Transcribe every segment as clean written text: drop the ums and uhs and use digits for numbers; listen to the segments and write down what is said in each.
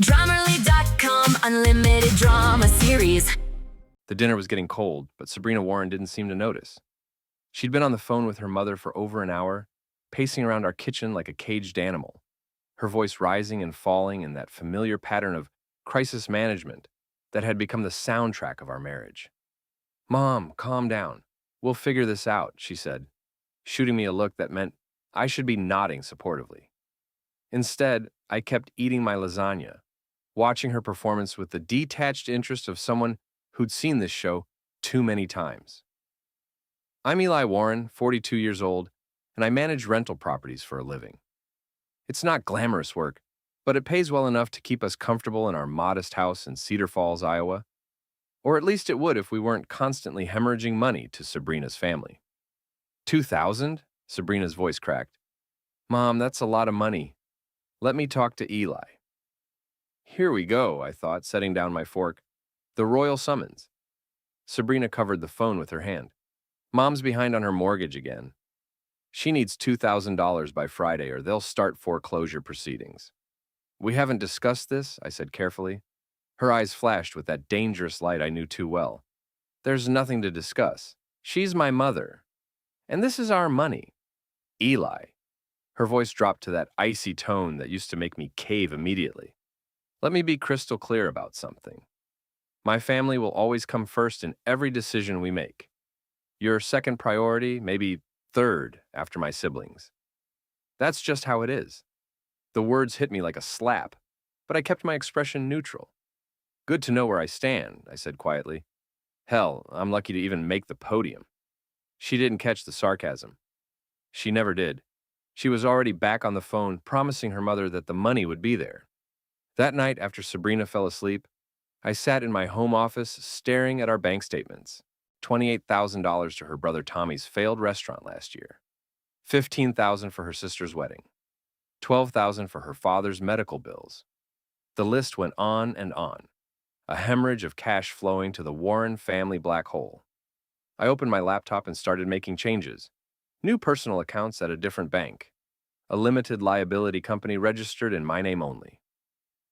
Drummerly.com Unlimited Drama Series. The dinner was getting cold, but Sabrina Warren didn't seem to notice. She'd been on the phone with her mother for over an hour, pacing around our kitchen like a caged animal, her voice rising and falling in that familiar pattern of crisis management that had become the soundtrack of our marriage. "Mom, calm down. We'll figure this out," she said, shooting me a look that meant I should be nodding supportively. Instead, I kept eating my lasagna, watching her performance with the detached interest of someone who'd seen this show too many times. I'm Eli Warren, 42 years old, and I manage rental properties for a living. It's not glamorous work, but it pays well enough to keep us comfortable in our modest house in Cedar Falls, Iowa. Or at least it would if we weren't constantly hemorrhaging money to Sabrina's family. 2,000? Sabrina's voice cracked. "Mom, that's a lot of money. Let me talk to Eli." Here we go, I thought, setting down my fork. The royal summons. Sabrina covered the phone with her hand. "Mom's behind on her mortgage again. She needs $2,000 by Friday or they'll start foreclosure proceedings." "We haven't discussed this," I said carefully. Her eyes flashed with that dangerous light I knew too well. "There's nothing to discuss. She's my mother. And this is our money. Eli." Her voice dropped to that icy tone that used to make me cave immediately. "Let me be crystal clear about something. My family will always come first in every decision we make. Your second priority, maybe third after my siblings. That's just how it is." The words hit me like a slap, but I kept my expression neutral. "Good to know where I stand," I said quietly. "Hell, I'm lucky to even make the podium." She didn't catch the sarcasm. She never did. She was already back on the phone, promising her mother that the money would be there. That night, after Sabrina fell asleep, I sat in my home office staring at our bank statements. $28,000 to her brother Tommy's failed restaurant last year. $15,000 for her sister's wedding. $12,000 for her father's medical bills. The list went on and on. A hemorrhage of cash flowing to the Warren family black hole. I opened my laptop and started making changes. New personal accounts at a different bank. A limited liability company registered in my name only.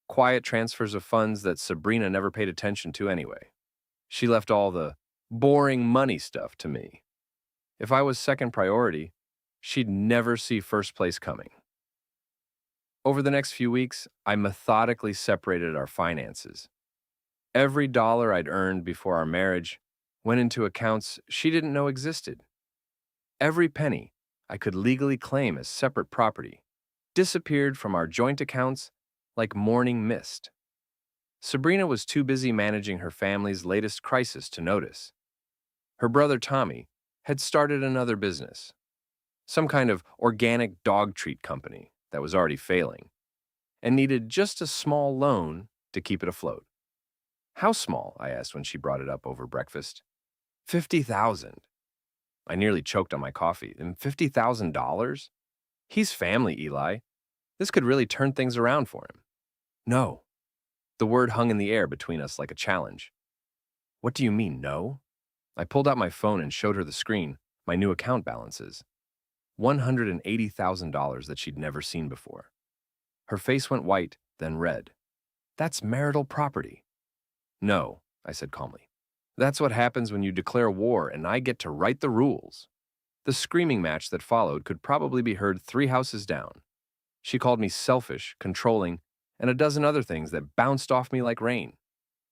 Quiet transfers of funds that Sabrina never paid attention to anyway. She left all the boring money stuff to me. If I was second priority, she'd never see first place coming. Over the next few weeks, I methodically separated our finances. Every dollar I'd earned before our marriage went into accounts she didn't know existed. Every penny I could legally claim as separate property disappeared from our joint accounts like morning mist. Sabrina was too busy managing her family's latest crisis to notice. Her brother Tommy had started another business, some kind of organic dog treat company that was already failing, and needed just a small loan to keep it afloat. "How small?" I asked when she brought it up over breakfast. $50,000. I nearly choked on my coffee. And $50,000? He's family, Eli. This could really turn things around for him. "No." The word hung in the air between us like a challenge. "What do you mean, no?" I pulled out my phone and showed her the screen, my new account balances. $180,000 that she'd never seen before. Her face went white, then red. "That's marital property." "No," I said calmly. "That's what happens when you declare war and I get to write the rules." The screaming match that followed could probably be heard 3 houses down. She called me selfish, controlling, and a dozen other things that bounced off me like rain.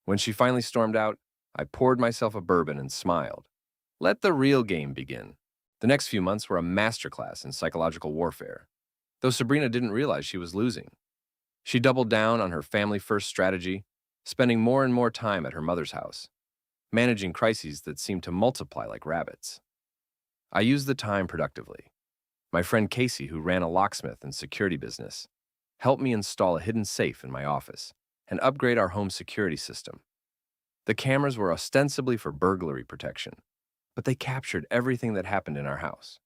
When she finally stormed out, I poured myself a bourbon and smiled. Let the real game begin. The next few months were a masterclass in psychological warfare, though Sabrina didn't realize she was losing. She doubled down on her family-first strategy, spending more and more time at her mother's house, managing crises that seemed to multiply like rabbits. I used the time productively. My friend Casey, who ran a locksmith and security business, helped me install a hidden safe in my office and upgrade our home security system. The cameras were ostensibly for burglary protection, but they captured everything that happened in our house.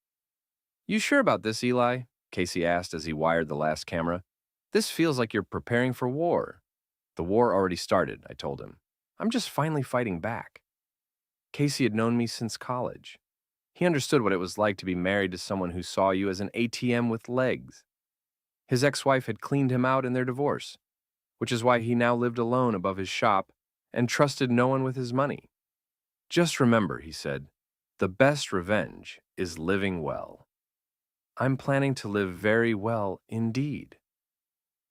"You sure about this, Eli?" Casey asked as he wired the last camera. "This feels like you're preparing for war." "The war already started," I told him. "I'm just finally fighting back." Casey had known me since college. He understood what it was like to be married to someone who saw you as an ATM with legs. His ex-wife had cleaned him out in their divorce. which is why he now lived alone above his shop and trusted no one with his money. Just remember, he said, the best revenge is living well. I'm planning to live very well indeed.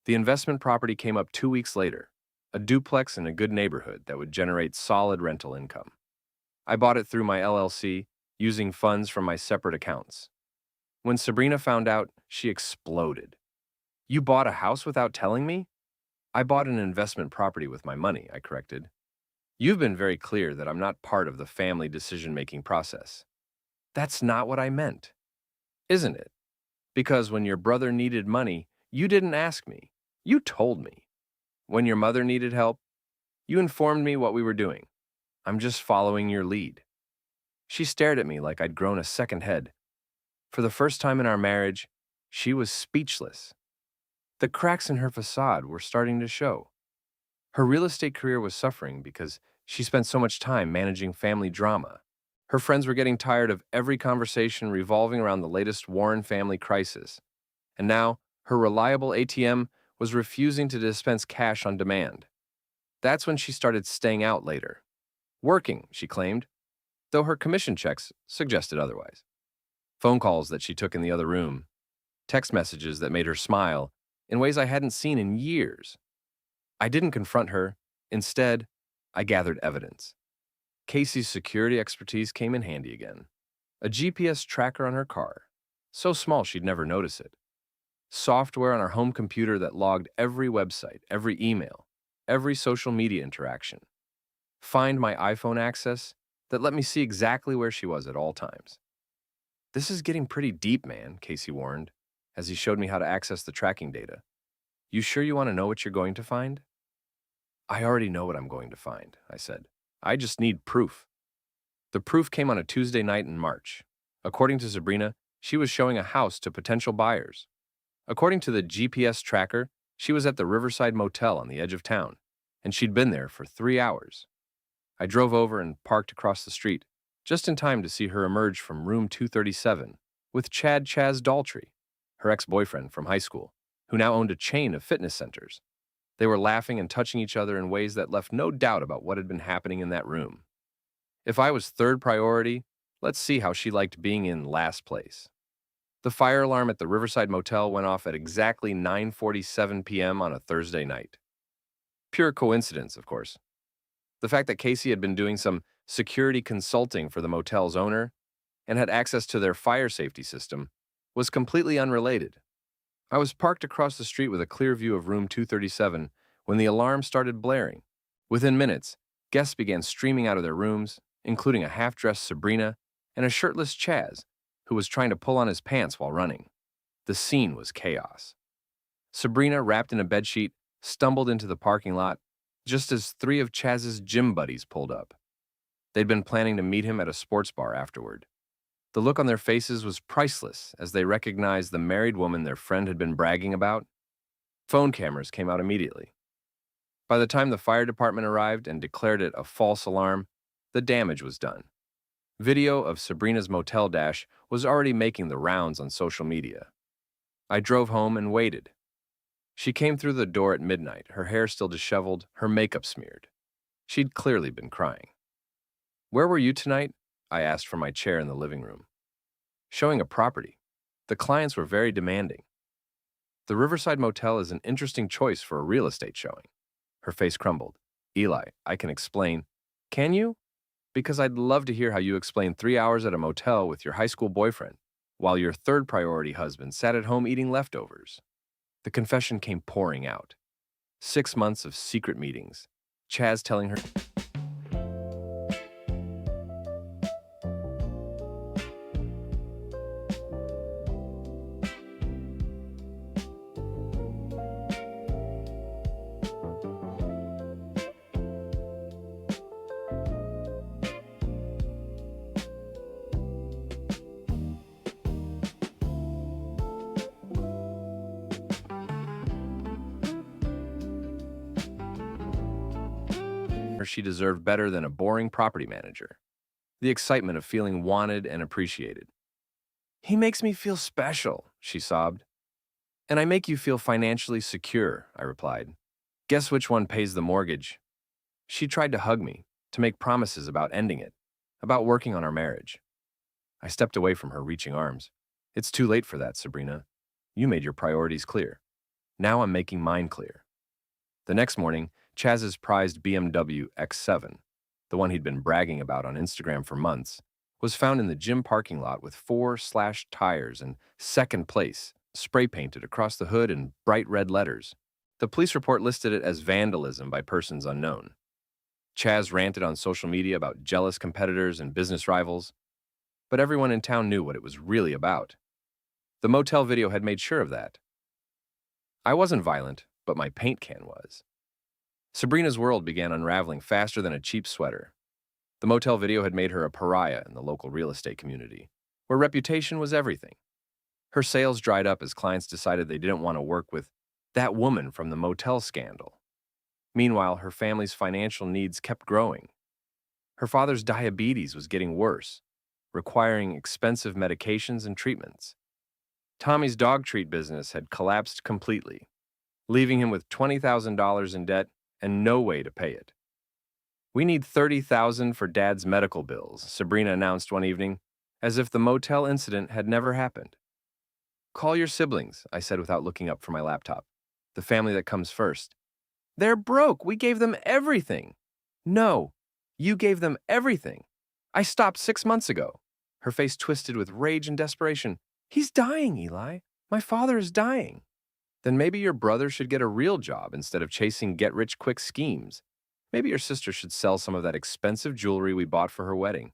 The investment property came up 2 weeks later, a duplex in a good neighborhood that would generate solid rental income. I bought it through my LLC, using funds from my separate accounts. When Sabrina found out, she exploded. You bought a house without telling me? I bought an investment property with my money, I corrected. You've been very clear that I'm not part of the family decision-making process. That's not what I meant, isn't it? Because when your brother needed money, you didn't ask me. You told me. When your mother needed help, you informed me what we were doing. I'm just following your lead. She stared at me like I'd grown a second head. For the first time in our marriage, she was speechless. The cracks in her facade were starting to show. Her real estate career was suffering because she spent so much time managing family drama. Her friends were getting tired of every conversation revolving around the latest Warren family crisis. And now, her reliable ATM was refusing to dispense cash on demand. That's when she started staying out later. Working, she claimed, though her commission checks suggested otherwise. Phone calls that she took in the other room, text messages that made her smile in ways I hadn't seen in years. I didn't confront her. Instead, I gathered evidence. Casey's security expertise came in handy again. A GPS tracker on her car, so small she'd never notice it. Software on our home computer that logged every website, every email, every social media interaction. Find My iPhone access that let me see exactly where she was at all times. This is getting pretty deep, man, Casey warned, as he showed me how to access the tracking data. You sure you want to know what you're going to find? I already know what I'm going to find, I said. I just need proof. The proof came on a Tuesday night in March. According to Sabrina, she was showing a house to potential buyers. According to the GPS tracker, she was at the Riverside Motel on the edge of town, and she'd been there for 3 hours. I drove over and parked across the street, just in time to see her emerge from room 237 with Chaz Daltrey, her ex-boyfriend from high school, who now owned a chain of fitness centers. They were laughing and touching each other in ways that left no doubt about what had been happening in that room. If I was third priority, let's see how she liked being in last place. The fire alarm at the Riverside Motel went off at exactly 9:47 p.m. on a Thursday night. Pure coincidence, of course. The fact that Casey had been doing some security consulting for the motel's owner and had access to their fire safety system was completely unrelated. I was parked across the street with a clear view of room 237 when the alarm started blaring. Within minutes, guests began streaming out of their rooms, including a half-dressed Sabrina and a shirtless Chaz, who was trying to pull on his pants while running. The scene was chaos. Sabrina, wrapped in a bedsheet, stumbled into the parking lot just as 3 of Chaz's gym buddies pulled up. They'd been planning to meet him at a sports bar afterward. The look on their faces was priceless as they recognized the married woman their friend had been bragging about. Phone cameras came out immediately. By the time the fire department arrived and declared it a false alarm, the damage was done. Video of Sabrina's motel dash was already making the rounds on social media. I drove home and waited. She came through the door at midnight, her hair still disheveled, her makeup smeared. She'd clearly been crying. "Where were you tonight?" I asked from my chair in the living room. "Showing a property. The clients were very demanding. The Riverside Motel is an interesting choice for a real estate showing." Her face crumbled. "Eli, I can explain." "Can you? Because I'd love to hear how you explain 3 hours at a motel with your high school boyfriend, while your third priority husband sat at home eating leftovers." The confession came pouring out. 6 months of secret meetings. Chaz telling her she deserved better than a boring property manager. The excitement of feeling wanted and appreciated. "He makes me feel special," she sobbed. "And I make you feel financially secure," I replied. Guess which one pays the mortgage? She tried to hug me, to make promises about ending it, about working on our marriage. I stepped away from her, reaching arms. It's too late for that, Sabrina. You made your priorities clear. Now I'm making mine clear. The next morning, Chaz's prized BMW X7, the one he'd been bragging about on Instagram for months, was found in the gym parking lot with 4 slashed tires and second place spray painted across the hood in bright red letters. The police report listed it as vandalism by persons unknown. Chaz ranted on social media about jealous competitors and business rivals, but everyone in town knew what it was really about. The motel video had made sure of that. I wasn't violent, but my paint can was. Sabrina's world began unraveling faster than a cheap sweater. The motel video had made her a pariah in the local real estate community, where reputation was everything. Her sales dried up as clients decided they didn't want to work with that woman from the motel scandal. Meanwhile, her family's financial needs kept growing. Her father's diabetes was getting worse, requiring expensive medications and treatments. Tommy's dog treat business had collapsed completely, leaving him with $20,000 in debt and no way to pay it. We need $30,000 for Dad's medical bills, Sabrina announced one evening, as if the motel incident had never happened. Call your siblings, I said without looking up from my laptop. The family that comes first. They're broke. We gave them everything. No, you gave them everything. I stopped 6 months ago. Her face twisted with rage and desperation. He's dying, Eli. My father is dying. Then maybe your brother should get a real job instead of chasing get-rich-quick schemes. Maybe your sister should sell some of that expensive jewelry we bought for her wedding.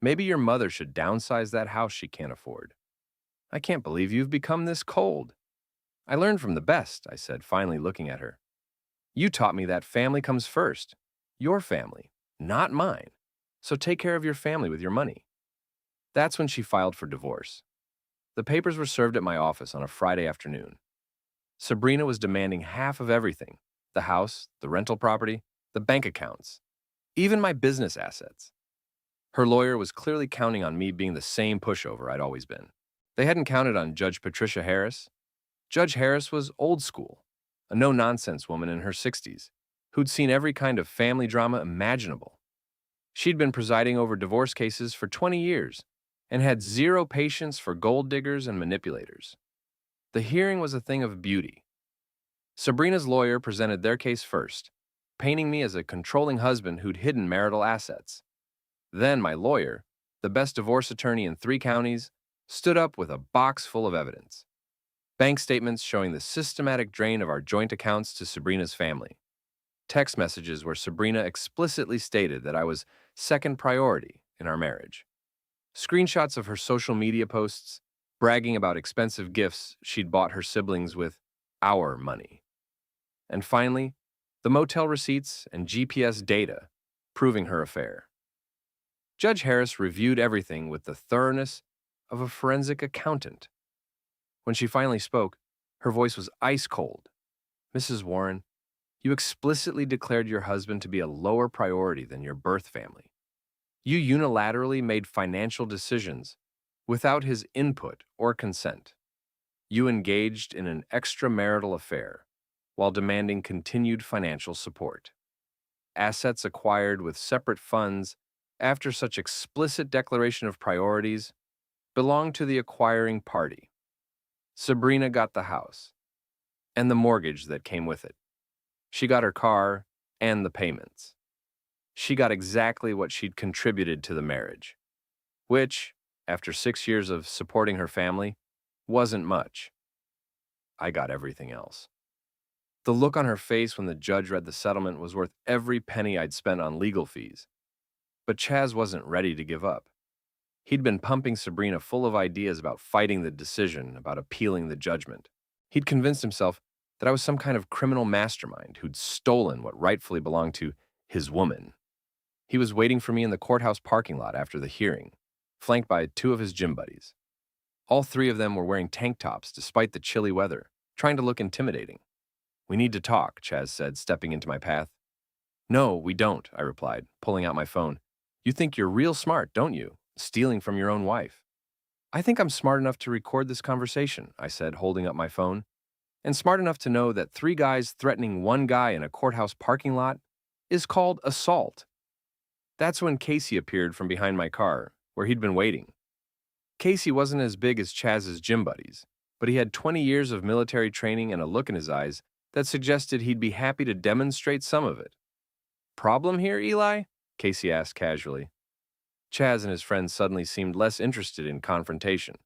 Maybe your mother should downsize that house she can't afford. I can't believe you've become this cold. I learned from the best, I said, finally looking at her. You taught me that family comes first. Your family, not mine. So take care of your family with your money. That's when she filed for divorce. The papers were served at my office on a Friday afternoon. Sabrina was demanding half of everything: the house, the rental property, the bank accounts, even my business assets. Her lawyer was clearly counting on me being the same pushover I'd always been. They hadn't counted on Judge Patricia Harris. Judge Harris was old school, a no-nonsense woman in her 60s, who'd seen every kind of family drama imaginable. She'd been presiding over divorce cases for 20 years and had zero patience for gold diggers and manipulators. The hearing was a thing of beauty. Sabrina's lawyer presented their case first, painting me as a controlling husband who'd hidden marital assets. Then my lawyer, the best divorce attorney in 3 counties, stood up with a box full of evidence. Bank statements showing the systematic drain of our joint accounts to Sabrina's family. Text messages where Sabrina explicitly stated that I was second priority in our marriage. Screenshots of her social media posts bragging about expensive gifts she'd bought her siblings with our money. And finally, the motel receipts and GPS data proving her affair. Judge Harris reviewed everything with the thoroughness of a forensic accountant. When she finally spoke, her voice was ice cold. Mrs. Warren, you explicitly declared your husband to be a lower priority than your birth family. You unilaterally made financial decisions without his input or consent. You engaged in an extramarital affair while demanding continued financial support. Assets acquired with separate funds after such explicit declaration of priorities belong to the acquiring party. Sabrina got the house and the mortgage that came with it. She got her car and the payments. She got exactly what she'd contributed to the marriage, which, after 6 years of supporting her family, wasn't much. I got everything else. The look on her face when the judge read the settlement was worth every penny I'd spent on legal fees. But Chaz wasn't ready to give up. He'd been pumping Sabrina full of ideas about fighting the decision, about appealing the judgment. He'd convinced himself that I was some kind of criminal mastermind who'd stolen what rightfully belonged to his woman. He was waiting for me in the courthouse parking lot after the hearing, flanked by 2 of his gym buddies. All 3 of them were wearing tank tops despite the chilly weather, trying to look intimidating. We need to talk, Chaz said, stepping into my path. No, we don't, I replied, pulling out my phone. You think you're real smart, don't you? Stealing from your own wife. I think I'm smart enough to record this conversation, I said, holding up my phone. and smart enough to know that 3 guys threatening one guy in a courthouse parking lot is called assault. That's when Casey appeared from behind my car, where he'd been waiting. Casey wasn't as big as Chaz's gym buddies, but he had 20 years of military training and a look in his eyes that suggested he'd be happy to demonstrate some of it. Problem here, Eli? Casey asked casually. Chaz and his friends suddenly seemed less interested in confrontation.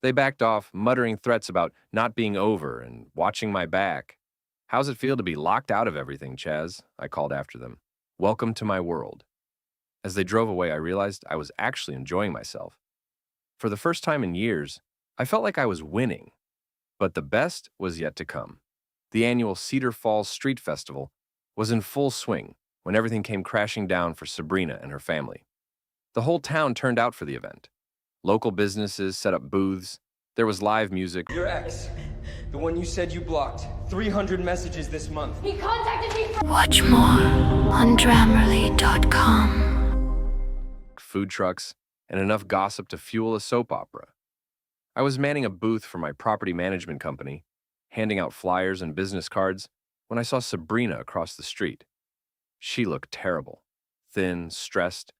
They backed off, muttering threats about not being over and watching my back. How's it feel to be locked out of everything, Chaz? I called after them. Welcome to my world. As they drove away, I realized I was actually enjoying myself. For the first time in years, I felt like I was winning. But the best was yet to come. The annual Cedar Falls Street Festival was in full swing when everything came crashing down for Sabrina and her family. The whole town turned out for the event. Local businesses set up booths. There was live music. Your ex, the one you said you blocked, 300 messages this month. He contacted me from... Watch more on Grammarly.com. Food trucks, and enough gossip to fuel a soap opera. I was manning a booth for my property management company, handing out flyers and business cards, when I saw Sabrina across the street. She looked terrible, thin, stressed,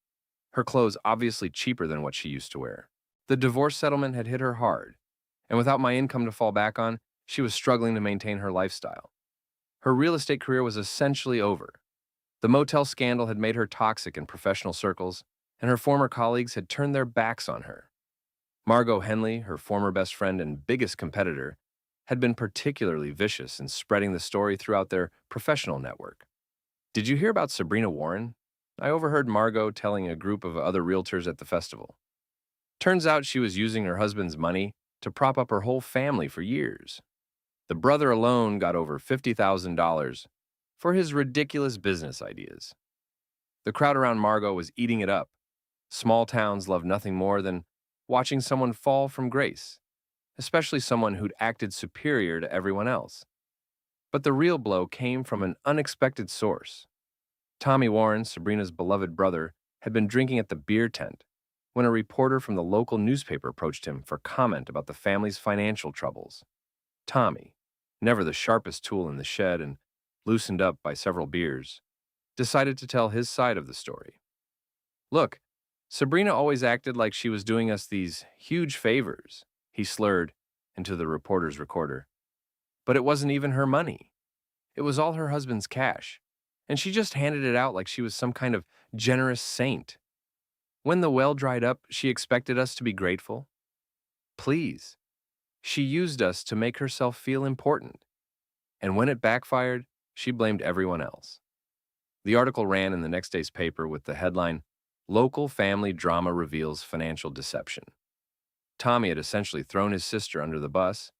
her clothes obviously cheaper than what she used to wear. The divorce settlement had hit her hard, and without my income to fall back on, she was struggling to maintain her lifestyle. Her real estate career was essentially over. The motel scandal had made her toxic in professional circles, and her former colleagues had turned their backs on her. Margot Henley, her former best friend and biggest competitor, had been particularly vicious in spreading the story throughout their professional network. Did you hear about Sabrina Warren? I overheard Margot telling a group of other realtors at the festival. Turns out she was using her husband's money to prop up her whole family for years. The brother alone got over $50,000 for his ridiculous business ideas. The crowd around Margot was eating it up. Small towns love nothing more than watching someone fall from grace, especially someone who'd acted superior to everyone else. But the real blow came from an unexpected source. Tommy Warren, Sabrina's beloved brother, had been drinking at the beer tent when a reporter from the local newspaper approached him for comment about the family's financial troubles. Tommy, never the sharpest tool in the shed and loosened up by several beers, decided to tell his side of the story. Look, Sabrina always acted like she was doing us these huge favors, he slurred into the reporter's recorder. But it wasn't even her money. It was all her husband's cash, and she just handed it out like she was some kind of generous saint. When the well dried up, she expected us to be grateful. Please. She used us to make herself feel important. And when it backfired, she blamed everyone else. The article ran in the next day's paper with the headline, "Local Family Drama Reveals Financial Deception." Tommy had essentially thrown his sister under the bus,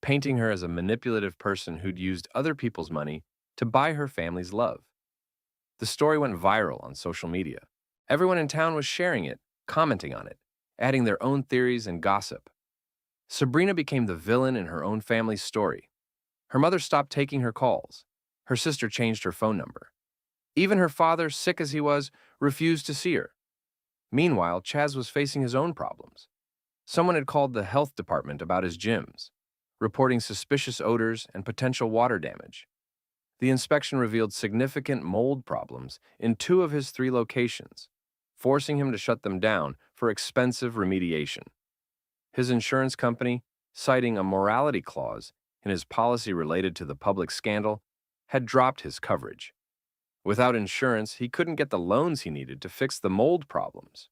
painting her as a manipulative person who'd used other people's money to buy her family's love. The story went viral on social media. Everyone in town was sharing it, commenting on it, adding their own theories and gossip. Sabrina became the villain in her own family's story. Her mother stopped taking her calls. Her sister changed her phone number. Even her father, sick as he was, refused to see her. Meanwhile, Chaz was facing his own problems. Someone had called the health department about his gyms, reporting suspicious odors and potential water damage. The inspection revealed significant mold problems in 2 of his 3 locations, forcing him to shut them down for expensive remediation. His insurance company, citing a morality clause in his policy related to the public scandal, had dropped his coverage. Without insurance, he couldn't get the loans he needed to fix the mold problems.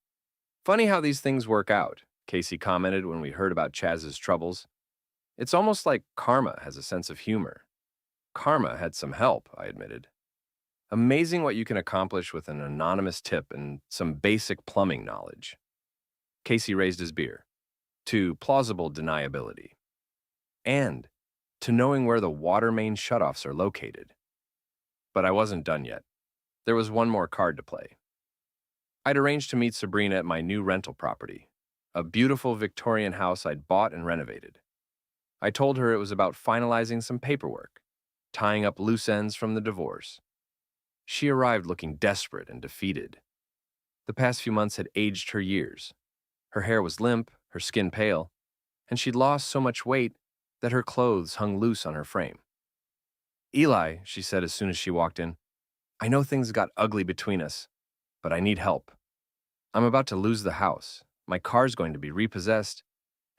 Funny how these things work out, Casey commented when we heard about Chaz's troubles. It's almost like karma has a sense of humor. Karma had some help, I admitted. Amazing what you can accomplish with an anonymous tip and some basic plumbing knowledge. Casey raised his beer. To plausible deniability. And to knowing where the water main shutoffs are located. But I wasn't done yet. There was one more card to play. I'd arranged to meet Sabrina at my new rental property, a beautiful Victorian house I'd bought and renovated. I told her it was about finalizing some paperwork, tying up loose ends from the divorce. She arrived looking desperate and defeated. The past few months had aged her years. Her hair was limp, her skin pale, and she'd lost so much weight that her clothes hung loose on her frame. "Eli," she said as soon as she walked in, "I know things got ugly between us, but I need help. I'm about to lose the house. My car's going to be repossessed,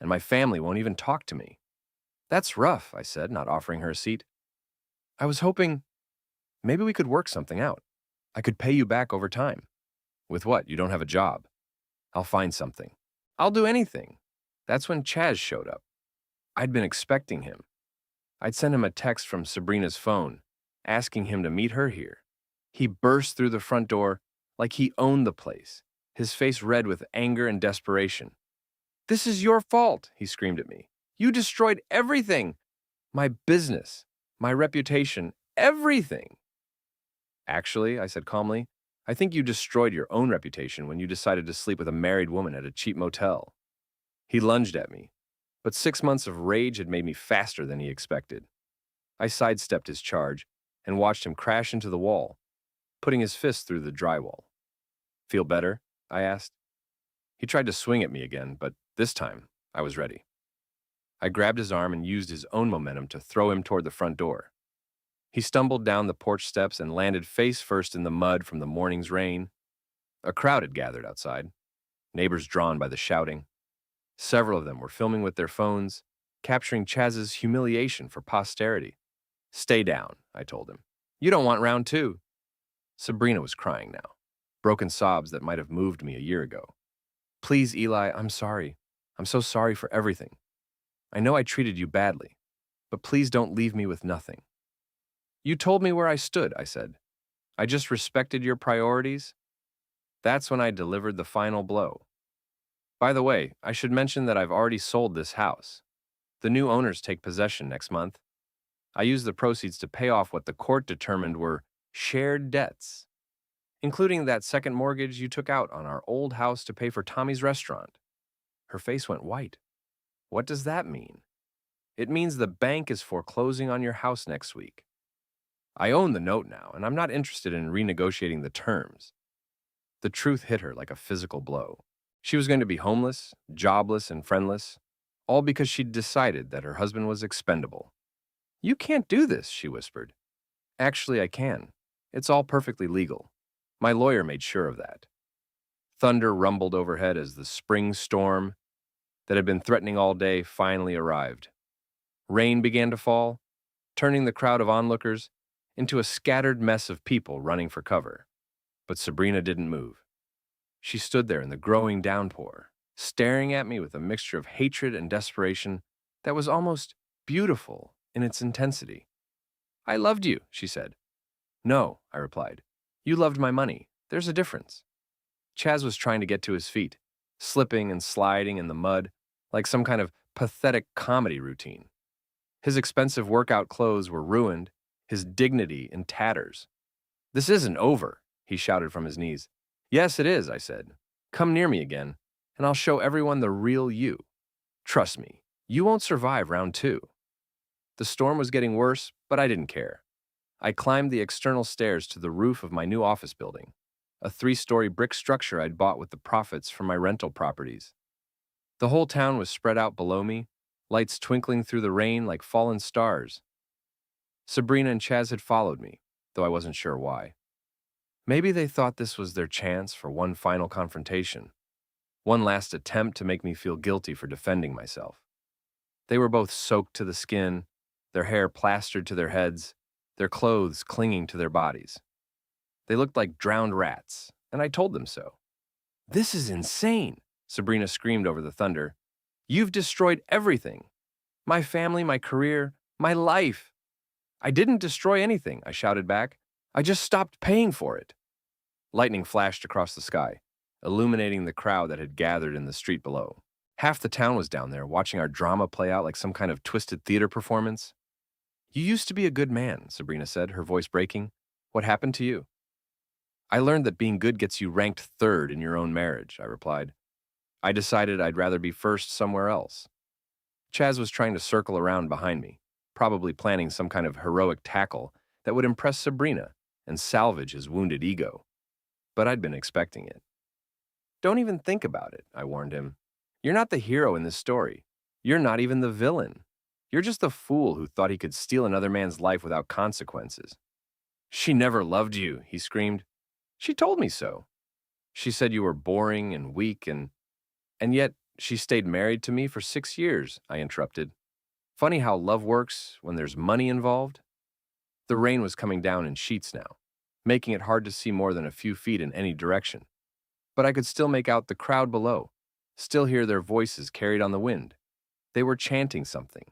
and my family won't even talk to me." "That's rough," I said, not offering her a seat. "I was hoping maybe we could work something out. I could pay you back over time." "With what? You don't have a job." "I'll find something. I'll do anything." That's when Chaz showed up. I'd been expecting him. I'd sent him a text from Sabrina's phone, asking him to meet her here. He burst through the front door like he owned the place, his face red with anger and desperation. "This is your fault," he screamed at me. "You destroyed everything. My business, my reputation, everything." "Actually," I said calmly, "I think you destroyed your own reputation when you decided to sleep with a married woman at a cheap motel." He lunged at me, but 6 months of rage had made me faster than he expected. I sidestepped his charge and watched him crash into the wall, putting his fist through the drywall. "Feel better?" I asked. He tried to swing at me again, but this time I was ready. I grabbed his arm and used his own momentum to throw him toward the front door. He stumbled down the porch steps and landed face first in the mud from the morning's rain. A crowd had gathered outside, neighbors drawn by the shouting. Several of them were filming with their phones, capturing Chaz's humiliation for posterity. "Stay down," I told him. "You don't want round two." Sabrina was crying now, broken sobs that might have moved me a year ago. "Please, Eli, I'm sorry. I'm so sorry for everything. I know I treated you badly, but please don't leave me with nothing." "You told me where I stood," I said. "I just respected your priorities." That's when I delivered the final blow. "By the way, I should mention that I've already sold this house. The new owners take possession next month. I used the proceeds to pay off what the court determined were shared debts, including that second mortgage you took out on our old house to pay for Tommy's restaurant." Her face went white. "What does that mean?" "It means the bank is foreclosing on your house next week. I own the note now, and I'm not interested in renegotiating the terms." The truth hit her like a physical blow. She was going to be homeless, jobless, and friendless, all because she'd decided that her husband was expendable. "You can't do this," she whispered. "Actually, I can. It's all perfectly legal. My lawyer made sure of that." Thunder rumbled overhead as the spring storm that had been threatening all day finally arrived. Rain began to fall, turning the crowd of onlookers into a scattered mess of people running for cover. But Sabrina didn't move. She stood there in the growing downpour, staring at me with a mixture of hatred and desperation that was almost beautiful in its intensity. "I loved you," she said. "No," I replied. "You loved my money. There's a difference." Chaz was trying to get to his feet, slipping and sliding in the mud like some kind of pathetic comedy routine. His expensive workout clothes were ruined, his dignity in tatters. "This isn't over," he shouted from his knees. "Yes, it is," I said. "Come near me again, and I'll show everyone the real you. Trust me, you won't survive round two." The storm was getting worse, but I didn't care. I climbed the external stairs to the roof of my new office building, a 3-story brick structure I'd bought with the profits from my rental properties. The whole town was spread out below me, lights twinkling through the rain like fallen stars. Sabrina and Chaz had followed me, though I wasn't sure why. Maybe they thought this was their chance for one final confrontation, one last attempt to make me feel guilty for defending myself. They were both soaked to the skin, their hair plastered to their heads, their clothes clinging to their bodies. They looked like drowned rats, and I told them so. "This is insane," Sabrina screamed over the thunder. "You've destroyed everything. My family, my career, my life." "I didn't destroy anything," I shouted back. "I just stopped paying for it." Lightning flashed across the sky, illuminating the crowd that had gathered in the street below. Half the town was down there, watching our drama play out like some kind of twisted theater performance. "You used to be a good man," Sabrina said, her voice breaking. "What happened to you?" "I learned that being good gets you ranked third in your own marriage," I replied. "I decided I'd rather be first somewhere else." Chaz was trying to circle around behind me, probably planning some kind of heroic tackle that would impress Sabrina and salvage his wounded ego. But I'd been expecting it. "Don't even think about it," I warned him. "You're not the hero in this story. You're not even the villain." You're just the fool who thought he could steal another man's life without consequences. She never loved you, he screamed. She told me so. She said you were boring and weak and yet she stayed married to me for 6 years, I interrupted. Funny how love works when there's money involved. The rain was coming down in sheets now, making it hard to see more than a few feet in any direction. But I could still make out the crowd below, still hear their voices carried on the wind. They were chanting something.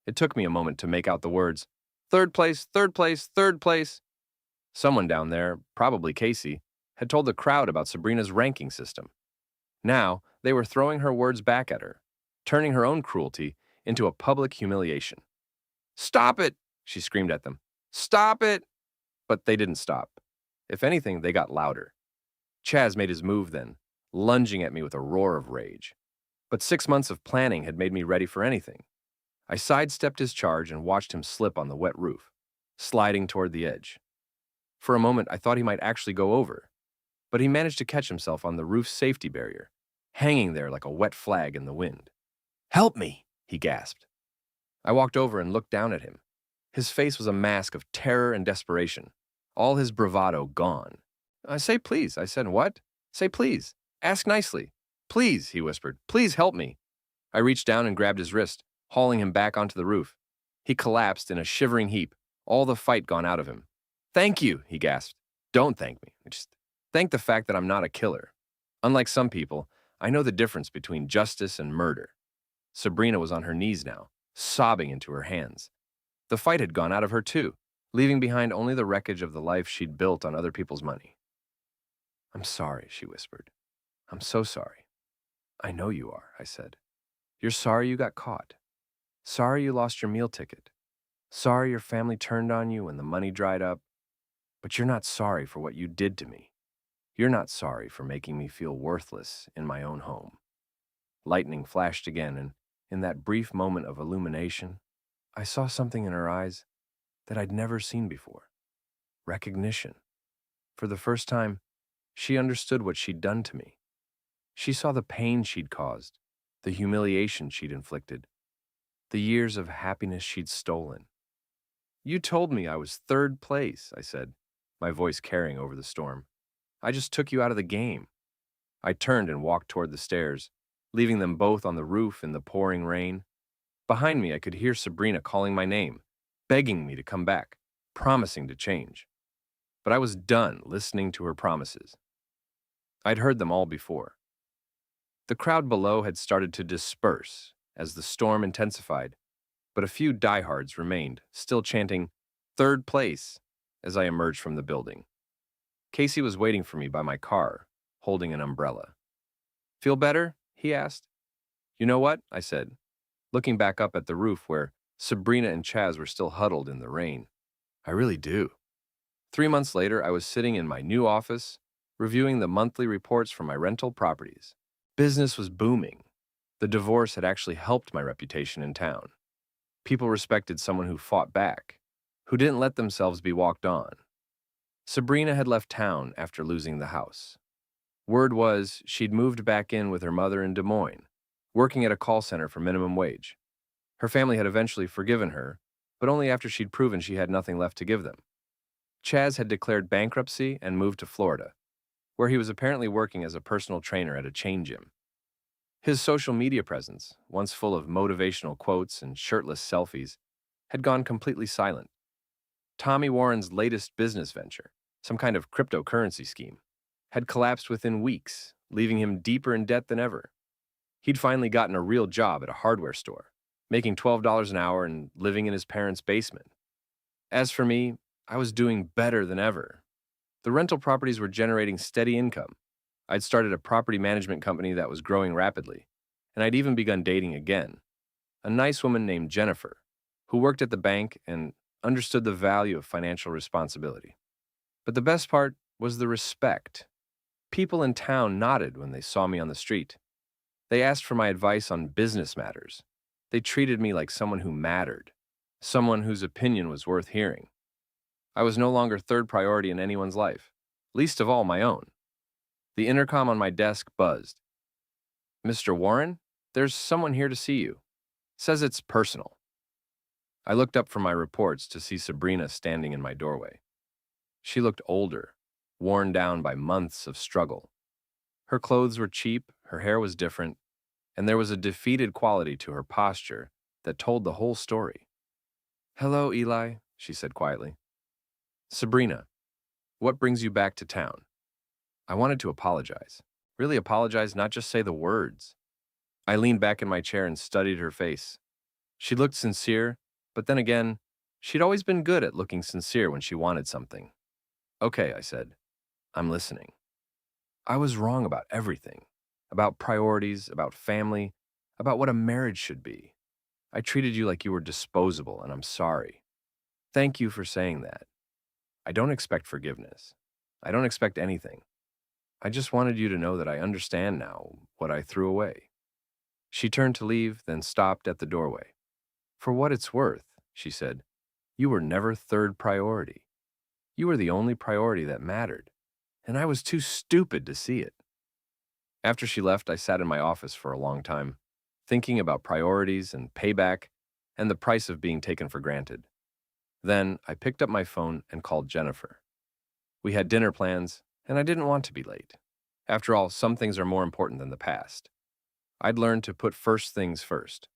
It took me a moment to make out the words, "Third place, third place, third place." Someone down there, probably Casey, had told the crowd about Sabrina's ranking system. Now, they were throwing her words back at her, turning her own cruelty into a public humiliation. "Stop it!" she screamed at them. "Stop it!" But they didn't stop. If anything, they got louder. Chaz made his move then, lunging at me with a roar of rage. But 6 months of planning had made me ready for anything. I sidestepped his charge and watched him slip on the wet roof, sliding toward the edge. For a moment, I thought he might actually go over, but he managed to catch himself on the roof's safety barrier, hanging there like a wet flag in the wind. "Help me!" he gasped. I walked over and looked down at him. His face was a mask of terror and desperation, all his bravado gone. "Say please," I said. "What?" "Say please. Ask nicely." "Please," he whispered. "Please help me." I reached down and grabbed his wrist, hauling him back onto the roof. He collapsed in a shivering heap, all the fight gone out of him. "Thank you," he gasped. "Don't thank me. Just thank the fact that I'm not a killer. Unlike some people, I know the difference between justice and murder." Sabrina was on her knees now, sobbing into her hands. The fight had gone out of her too, leaving behind only the wreckage of the life she'd built on other people's money. "I'm sorry," she whispered. "I'm so sorry." "I know you are," I said. "You're sorry you got caught. Sorry you lost your meal ticket. Sorry your family turned on you when the money dried up. But you're not sorry for what you did to me. You're not sorry for making me feel worthless in my own home." Lightning flashed again, and in that brief moment of illumination, I saw something in her eyes that I'd never seen before. Recognition. For the first time, she understood what she'd done to me. She saw the pain she'd caused, the humiliation she'd inflicted, the years of happiness she'd stolen. "You told me I was third place," I said, my voice carrying over the storm. "I just took you out of the game." I turned and walked toward the stairs, leaving them both on the roof in the pouring rain. Behind me, I could hear Sabrina calling my name, begging me to come back, promising to change. But I was done listening to her promises. I'd heard them all before. The crowd below had started to disperse as the storm intensified, but a few diehards remained, still chanting, "Third place," as I emerged from the building. Casey was waiting for me by my car, holding an umbrella. "Feel better?" he asked. "You know what?" I said, looking back up at the roof where Sabrina and Chaz were still huddled in the rain. "I really do." 3 months later, I was sitting in my new office, reviewing the monthly reports from my rental properties. Business was booming. The divorce had actually helped my reputation in town. People respected someone who fought back, who didn't let themselves be walked on. Sabrina had left town after losing the house. Word was she'd moved back in with her mother in Des Moines, working at a call center for minimum wage. Her family had eventually forgiven her, but only after she'd proven she had nothing left to give them. Chaz had declared bankruptcy and moved to Florida, where he was apparently working as a personal trainer at a chain gym. His social media presence, once full of motivational quotes and shirtless selfies, had gone completely silent. Tommy Warren's latest business venture, some kind of cryptocurrency scheme, had collapsed within weeks, leaving him deeper in debt than ever. He'd finally gotten a real job at a hardware store, making $12 an hour and living in his parents' basement. As for me, I was doing better than ever. The rental properties were generating steady income. I'd started a property management company that was growing rapidly, and I'd even begun dating again. A nice woman named Jennifer, who worked at the bank and understood the value of financial responsibility. But the best part was the respect. People in town nodded when they saw me on the street. They asked for my advice on business matters. They treated me like someone who mattered, someone whose opinion was worth hearing. I was no longer third priority in anyone's life, least of all my own. The intercom on my desk buzzed. "Mr. Warren, there's someone here to see you. Says it's personal." I looked up from my reports to see Sabrina standing in my doorway. She looked older, worn down by months of struggle. Her clothes were cheap, her hair was different, and there was a defeated quality to her posture that told the whole story. "Hello, Eli," she said quietly. "Sabrina, what brings you back to town?" I wanted to apologize. Really apologize, not just say the words. I leaned back in my chair and studied her face. She looked sincere, but then again, she'd always been good at looking sincere when she wanted something. "Okay," I said. "I'm listening." I was wrong about everything. About priorities, about family, about what a marriage should be. I treated you like you were disposable, and I'm sorry. Thank you for saying that. I don't expect forgiveness. I don't expect anything. I just wanted you to know that I understand now what I threw away. She turned to leave, then stopped at the doorway. "For what it's worth," she said, "you were never third priority. You were the only priority that mattered, and I was too stupid to see it." After she left, I sat in my office for a long time, thinking about priorities and payback and the price of being taken for granted. Then I picked up my phone and called Jennifer. We had dinner plans, and I didn't want to be late. After all, some things are more important than the past. I'd learned to put first things first.